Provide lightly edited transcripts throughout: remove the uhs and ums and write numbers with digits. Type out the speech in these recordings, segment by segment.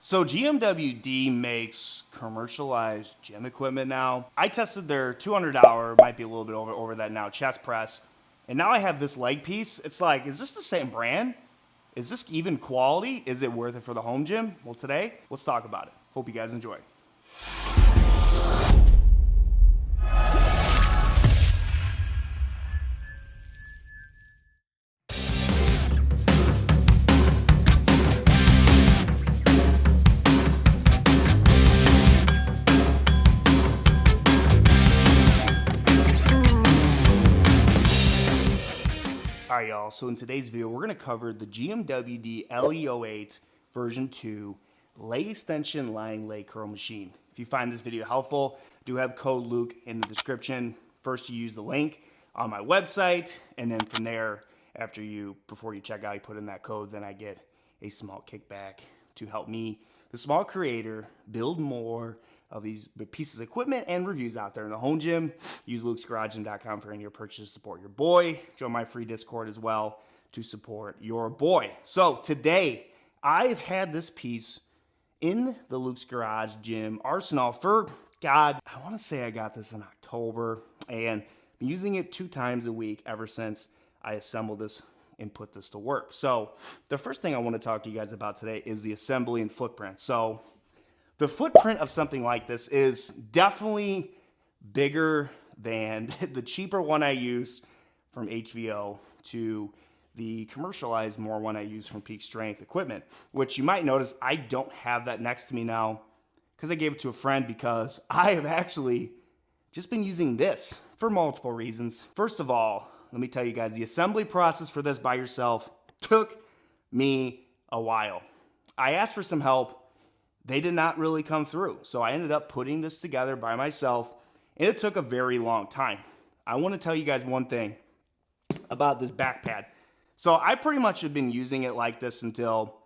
So GMWD makes commercialized gym equipment now. I tested their $200, might be a little bit over that now, chest press. And now I have this leg piece. It's like, is this the same brand? Is this even quality? Is it worth it for the home gym? Well, today, let's talk about it. Hope you guys enjoy. All right, y'all, so in today's video, we're gonna cover the GMWD LE08 version 2 leg extension lying leg curl machine. If you find this video helpful, I do have code Luke in the description. First, you use the link on my website, and then from there, before you check out, you put in that code, then I get a small kickback to help me, the small creator, build more of these pieces of equipment and reviews out there in the home gym. Use lukesgaragegym.com for any of your purchases. Support your boy. Join my free Discord as well to support your boy. So today, I've had this piece in the Luke's Garage Gym arsenal for, God, I want to say I got this in October, and I'm using it 2 times a week ever since I assembled this and put this to work. So the first thing I want to talk to you guys about today is the assembly and footprint. So the footprint of something like this is definitely bigger than the cheaper one I use from HVO to the commercialized more one I use from Peak Strength Equipment, which you might notice I don't have that next to me now because I gave it to a friend because I have actually just been using this for multiple reasons. First of all, let me tell you guys, the assembly process for this by yourself took me a while. I asked for some help. They did not really come through. So I ended up putting this together by myself, and it took a very long time. I want to tell you guys one thing about this back pad. So I pretty much have been using it like this until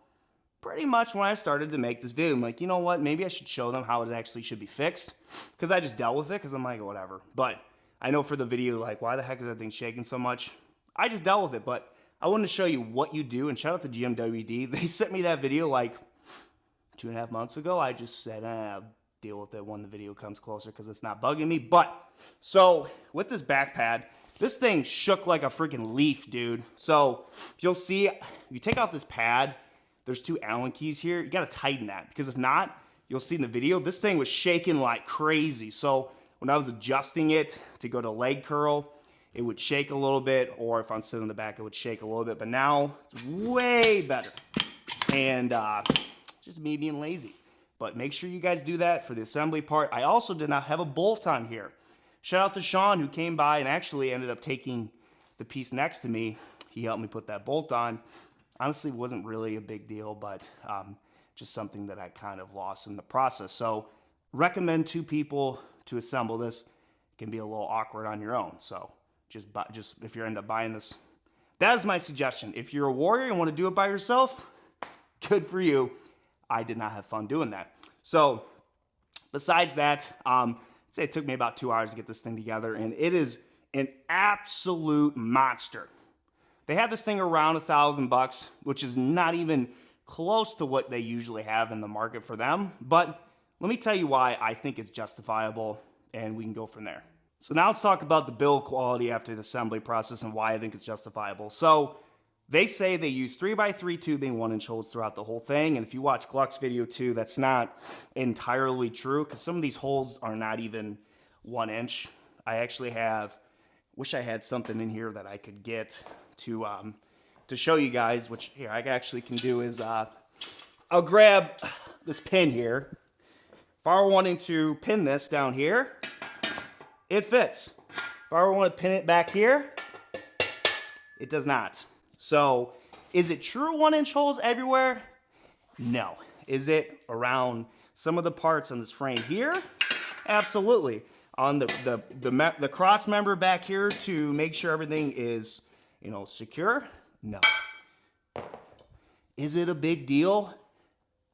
pretty much when I started to make this video. I'm like, you know what? Maybe I should show them how it actually should be fixed, because I just dealt with it because I'm like, whatever. But I know for the video, like, why the heck is that thing shaking so much? I just dealt with it, but I wanted to show you what you do, and shout out to GMWD. They sent me that video like 2.5 months ago. I just said, I'll deal with it when the video comes closer because it's not bugging me. But, so, with this back pad, this thing shook like a freaking leaf, dude. So, you'll see, if you take out this pad, there's 2 Allen keys here. You got to tighten that, because if not, you'll see in the video, this thing was shaking like crazy. So, when I was adjusting it to go to leg curl, it would shake a little bit, or if I'm sitting in the back, it would shake a little bit. But now, it's way better. And, just me being lazy. But make sure you guys do that for the assembly part. I also did not have a bolt on here. Shout out to Sean, who came by and actually ended up taking the piece next to me. He helped me put that bolt on. Honestly, it wasn't really a big deal, but just something that I kind of lost in the process. So recommend 2 people to assemble this. It can be a little awkward on your own. So just if you end up buying this, that is my suggestion. If you're a warrior and want to do it by yourself, good for you. I did not have fun doing that. So besides that, I'd say it took me about 2 hours to get this thing together, and it is an absolute monster. They have this thing around $1,000, which is not even close to what they usually have in the market for them. But let me tell you why I think it's justifiable, and we can go from there. So now let's talk about the build quality after the assembly process and why I think it's justifiable. So they say they use 3x3 tubing 1-inch holes throughout the whole thing. And if you watch Gluck's video too, that's not entirely true, because some of these holes are not even 1 inch. I actually wish I had something in here that I could get to show you guys, which here I actually can do is, I'll grab this pin here. If I were wanting to pin this down here, it fits. If I were wanting to pin it back here, it does not. So, is it true 1-inch holes everywhere? No. Is it around some of the parts on this frame here? Absolutely. On the cross member back here to make sure everything is, secure? No. Is it a big deal?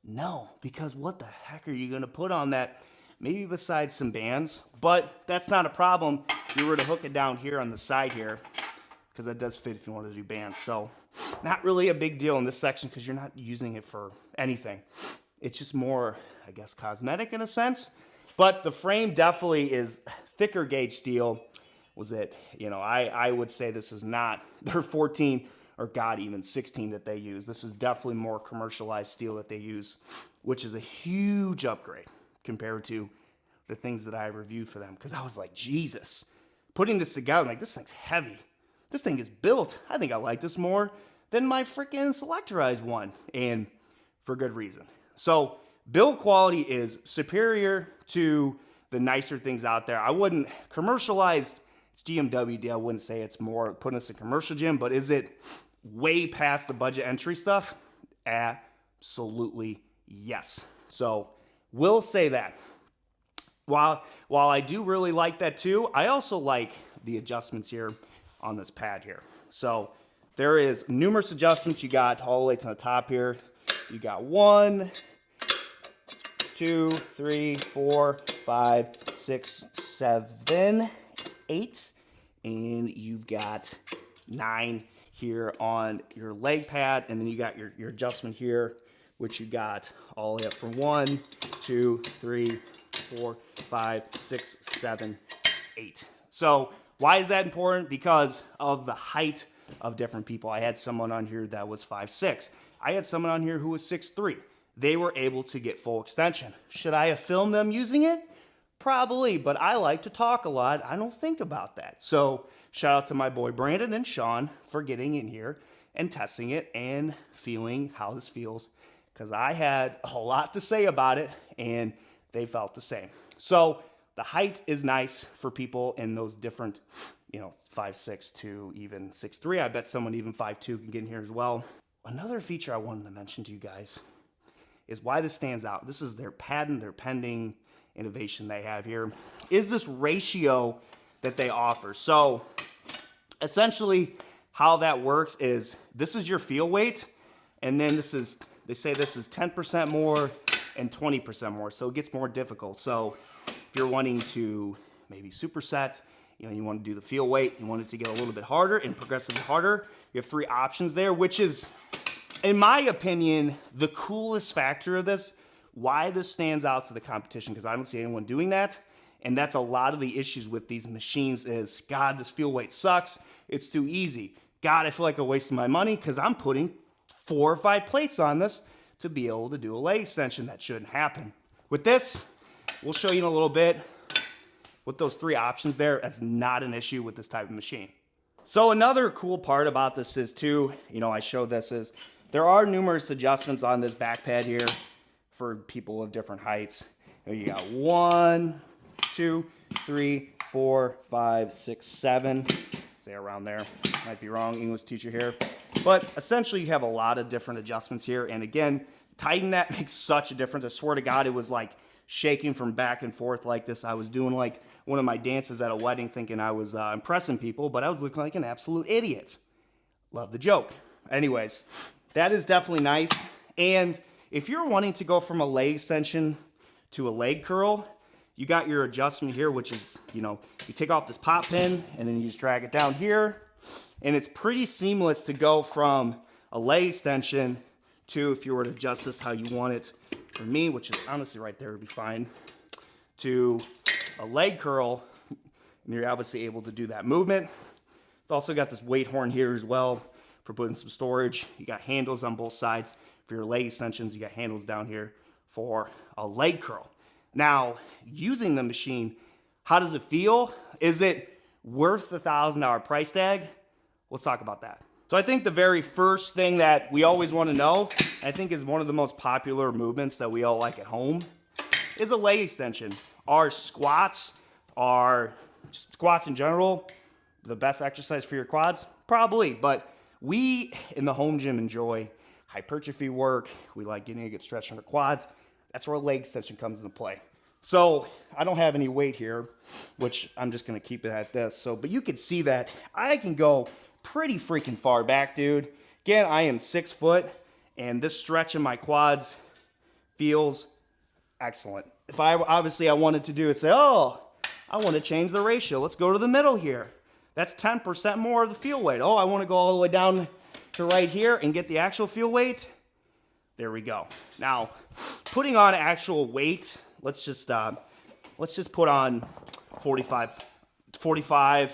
No, because what the heck are you going to put on that? Maybe besides some bands, but that's not a problem if you were to hook it down here on the side here, because that does fit if you want to do bands. So not really a big deal in this section because you're not using it for anything. It's just more, I guess, cosmetic in a sense. But the frame definitely is thicker gauge steel. Was it, I would say this is not their 14 or God, even 16 that they use. This is definitely more commercialized steel that they use, which is a huge upgrade compared to the things that I reviewed for them. Because I was like, Jesus, putting this together, I'm like, this thing's heavy. This thing is built. I think I like this more than my freaking Selectorized one, and for good reason. So build quality is superior to the nicer things out there. I wouldn't commercialized. It's GMWD. I wouldn't say it's more putting us in commercial gym, but is it way past the budget entry stuff? Absolutely yes. So we'll say that. While I do really like that too, I also like the adjustments here on this pad here. So there is numerous adjustments. You got all the way to the top here. You got 1, 2, 3, 4, 5, 6, 7, 8, and you've got 9 here on your leg pad, and then you got your adjustment here, which you got all the way up from 1, 2, 3, 4, 5, 6, 7, 8. So why is that important? Because of the height of different people. I had someone on here that was 5'6". I had someone on here who was 6'3". They were able to get full extension. Should I have filmed them using it? Probably, but I like to talk a lot. I don't think about that. So shout out to my boy Brandon and Sean for getting in here and testing it and feeling how this feels, because I had a lot to say about it and they felt the same. So the height is nice for people in those different, 5'6" to even 6'3". I bet someone even 5'2" can get in here as well. Another feature I wanted to mention to you guys is why this stands out. This is their patent, their pending innovation they have here, is this ratio that they offer. So essentially how that works is this is your feel weight, and then they say this is 10% more and 20% more. So it gets more difficult. So if you're wanting to maybe superset, you want to do the feel weight, you want it to get a little bit harder and progressively harder, you have 3 options there, which is, in my opinion, the coolest factor of this, why this stands out to the competition, because I don't see anyone doing that. And that's a lot of the issues with these machines is, God, this feel weight sucks. It's too easy. God, I feel like I'm wasting my money because I'm putting 4 or 5 plates on this to be able to do a leg extension. That shouldn't happen. With this, we'll show you in a little bit. With those 3 options there, that's not an issue with this type of machine. So another cool part about this is too, I showed this, is there are numerous adjustments on this back pad here for people of different heights. You got 1, 2, 3, 4, 5, 6, 7. Say around there. Might be wrong, English teacher here. But essentially you have a lot of different adjustments here. And again, tighten that makes such a difference. I swear to God, it was like shaking from back and forth like this. I was doing like one of my dances at a wedding thinking I was impressing people, but I was looking like an absolute idiot. Love the joke. Anyways, that is definitely nice. And if you're wanting to go from a leg extension to a leg curl, you got your adjustment here, which is, you take off this pop pin and then you just drag it down here. And it's pretty seamless to go from a leg extension to, if you were to adjust this how you want it, for me, which is honestly right there would be fine, to a leg curl, and you're obviously able to do that movement. It's also got this weight horn here as well for putting some storage. You got handles on both sides for your leg extensions. You got handles down here for a leg curl. Now, using the machine, how does it feel? Is it worth the $1,000 price tag? Let's talk about that. So I think the very first thing that we always want to know, I think is one of the most popular movements that we all like at home, is a leg extension. Are squats in general the best exercise for your quads? Probably, but we in the home gym enjoy hypertrophy work. We like getting a good stretch on our quads. That's where a leg extension comes into play. So I don't have any weight here, which I'm just gonna keep it at this. But you can see that I can go pretty freaking far back, dude. Again, I am 6 foot, and this stretch in my quads feels excellent. If I wanted to do it, say, oh, I want to change the ratio. Let's go to the middle here. That's 10% more of the feel weight. Oh, I want to go all the way down to right here and get the actual feel weight. There we go. Now, putting on actual weight, let's just put on 45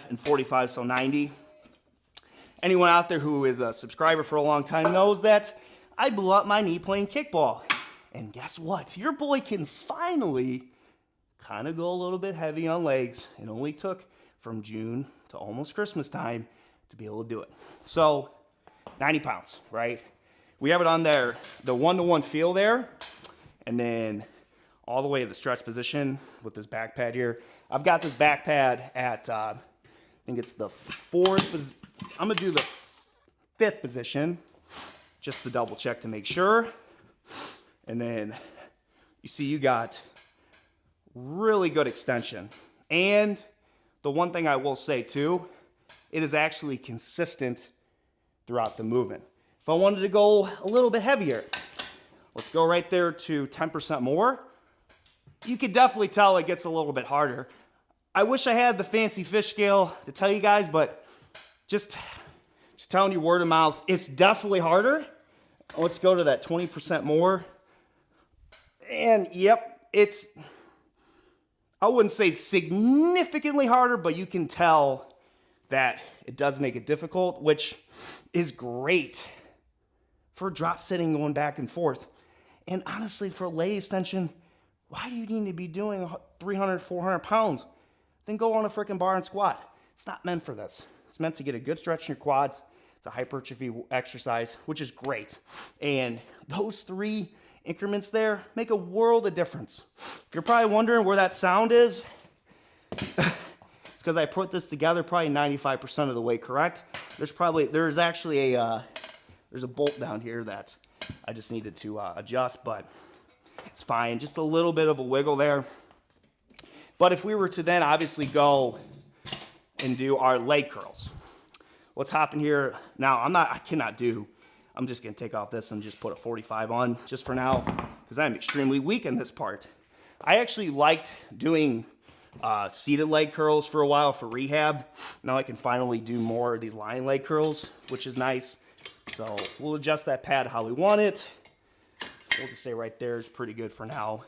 and 45, so 90. Anyone out there who is a subscriber for a long time knows that I blew up my knee playing kickball. And guess what? Your boy can finally kind of go a little bit heavy on legs. It only took from June to almost Christmas time to be able to do it. So 90 pounds, right? We have it on there, the 1-to-1 feel there, and then all the way to the stretch position with this back pad here. I've got this back pad at, I think it's the 4th, I'm gonna do the 5th position, just to double check to make sure. And then you see you got really good extension. And the one thing I will say too, it is actually consistent throughout the movement. If I wanted to go a little bit heavier, let's go right there to 10% more. You could definitely tell it gets a little bit harder. I wish I had the fancy fish scale to tell you guys, but just telling you word of mouth, it's definitely harder. Let's go to that 20% more. And yep, it's, I wouldn't say significantly harder, but you can tell that it does make it difficult, which is great for drop sitting going back and forth. And honestly, for leg extension, why do you need to be doing 300, 400 pounds? Then go on a freaking bar and squat. It's not meant for this. It's meant to get a good stretch in your quads. It's a hypertrophy exercise, which is great. And those 3 increments there make a world of difference. You're probably wondering where that sound is. It's because I put this together probably 95% of the way correct. There's actually there's a bolt down here that I just needed to adjust, but it's fine. Just a little bit of a wiggle there. But if we were to then obviously go and do our leg curls, let's hop in here. Now, I'm just gonna take off this and just put a 45 on just for now, because I'm extremely weak in this part. I actually liked doing seated leg curls for a while for rehab. Now I can finally do more of these lying leg curls, which is nice. So we'll adjust that pad how we want it. We'll just say right there is pretty good for now.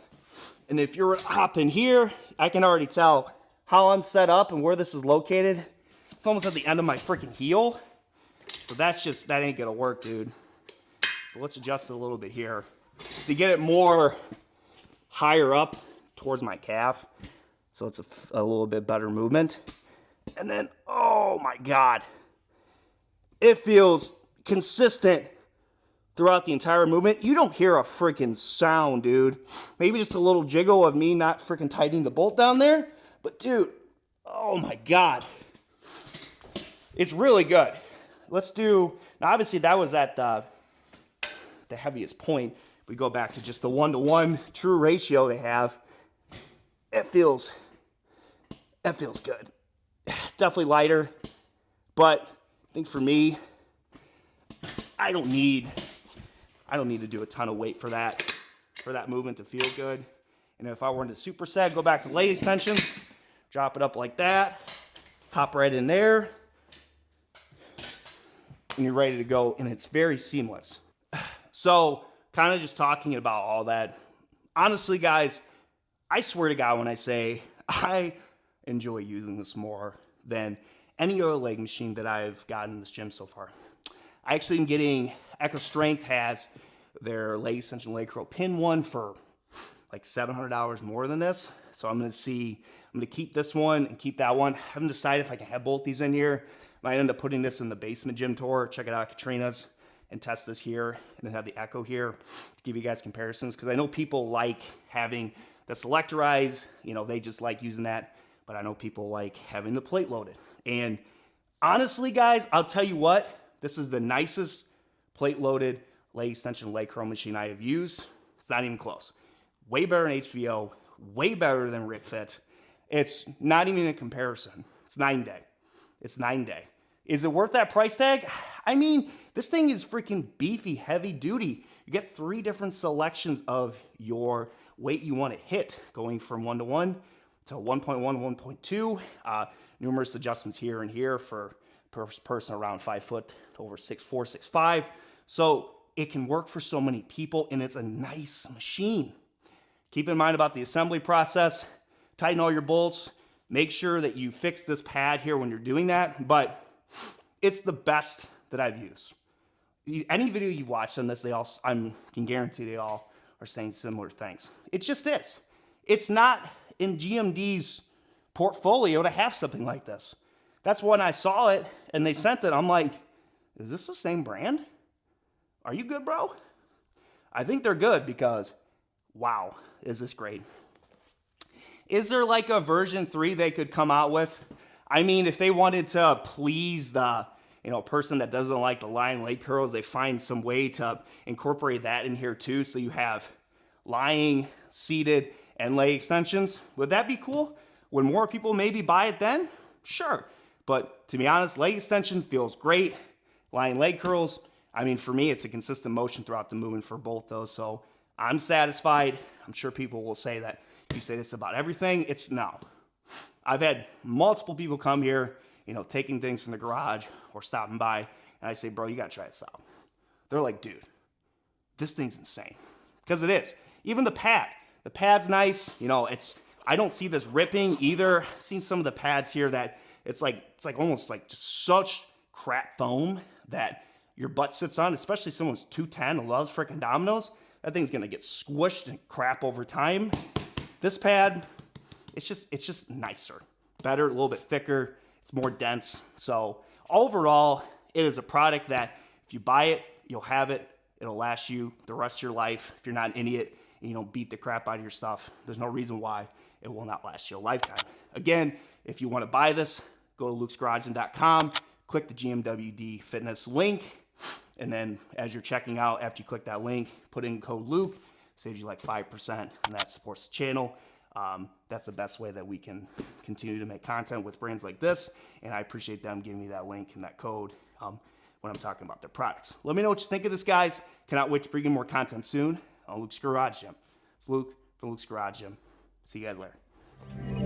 And if you're up in here, I can already tell how I'm set up and where this is located. It's almost at the end of my freaking heel. So that ain't gonna work, dude. So let's adjust it a little bit here to get it more higher up towards my calf. So it's a little bit better movement. And then, oh my God, it feels consistent throughout the entire movement. You don't hear a freaking sound, dude. Maybe just a little jiggle of me not freaking tightening the bolt down there. But dude, oh my God. It's really good. Let's do, now obviously that was at the heaviest point. We go back to just the 1-to-1 true ratio they have. It feels good. Definitely lighter, but I think for me, I don't need to do a ton of weight for that movement to feel good. And if I were to superset, go back to leg extension, drop it up like that, hop right in there, and you're ready to go, and it's very seamless. So, kind of just talking about all that. Honestly, guys, I swear to God when I say I enjoy using this more than any other leg machine that I've gotten in this gym so far. I actually am getting, Echo Strength has their leg extension leg curl pin one for like $700 more than this. So I'm going to keep this one and keep that one. I haven't decided if I can have both these in here. Might end up putting this in the basement gym tour. Check it out at Katrina's and test this here, and then have the Echo here to give you guys comparisons, because I know people like having the selectorized, they just like using that, but I know people like having the plate loaded. And honestly, guys, I'll tell you what, this is the nicest plate loaded leg extension leg curl machine I have used. It's not even close. Way better than HVO, way better than RipFit. It's not even a comparison. It's night and day. It's night and day. Is it worth that price tag? I mean, this thing is freaking beefy, heavy duty. You get 3 different selections of your weight you want to hit, going from 1-to-1 to 1.1, 1.2. Numerous adjustments here and here for person around 5 foot to over 6'4", 6'5". So it can work for so many people, and it's a nice machine. Keep in mind about the assembly process. Tighten all your bolts. Make sure that you fix this pad here when you're doing that, but it's the best that I've used. Any video you've watched on this, I can guarantee they all are saying similar things. It just is. It's not in GMD's portfolio to have something like this. That's when I saw it and they sent it, I'm like, is this the same brand? Are you good, bro? I think they're good because, wow, is this great. Is there like a version 3 they could come out with? I mean, if they wanted to please the person that doesn't like the lying leg curls, they find some way to incorporate that in here too, so you have lying, seated, and leg extensions. Would that be cool? Would more people maybe buy it then? Sure. But to be honest, leg extension feels great. Lying leg curls, I mean, for me, it's a consistent motion throughout the movement for both those, so I'm satisfied. I'm sure people will say that you say this about everything. It's no. I've had multiple people come here, taking things from the garage or stopping by, and I say, bro, you gotta try this out. They're like, dude, this thing's insane. Because it is. Even the pad's nice. I don't see this ripping either. I've seen some of the pads here that it's like almost like just such crap foam that your butt sits on, especially someone's 210 who loves freaking dominoes. That thing's gonna get squished and crap over time. This pad, it's just nicer, better, a little bit thicker. It's more dense. So overall, it is a product that if you buy it, you'll have it. It'll last you the rest of your life. If you're not an idiot and you don't beat the crap out of your stuff, there's no reason why it will not last you a lifetime. Again, if you want to buy this, go to lukesgarageGym.com, click the GMWD Fitness link, and then as you're checking out, after you click that link, put in code Luke, saves you like 5%, and that supports the channel. That's the best way that we can continue to make content with brands like this, and I appreciate them giving me that link and that code when I'm talking about their products. Let me know what you think of this, guys. Cannot wait to bring you more content soon on Luke's Garage Gym. It's Luke from Luke's Garage Gym. See you guys later.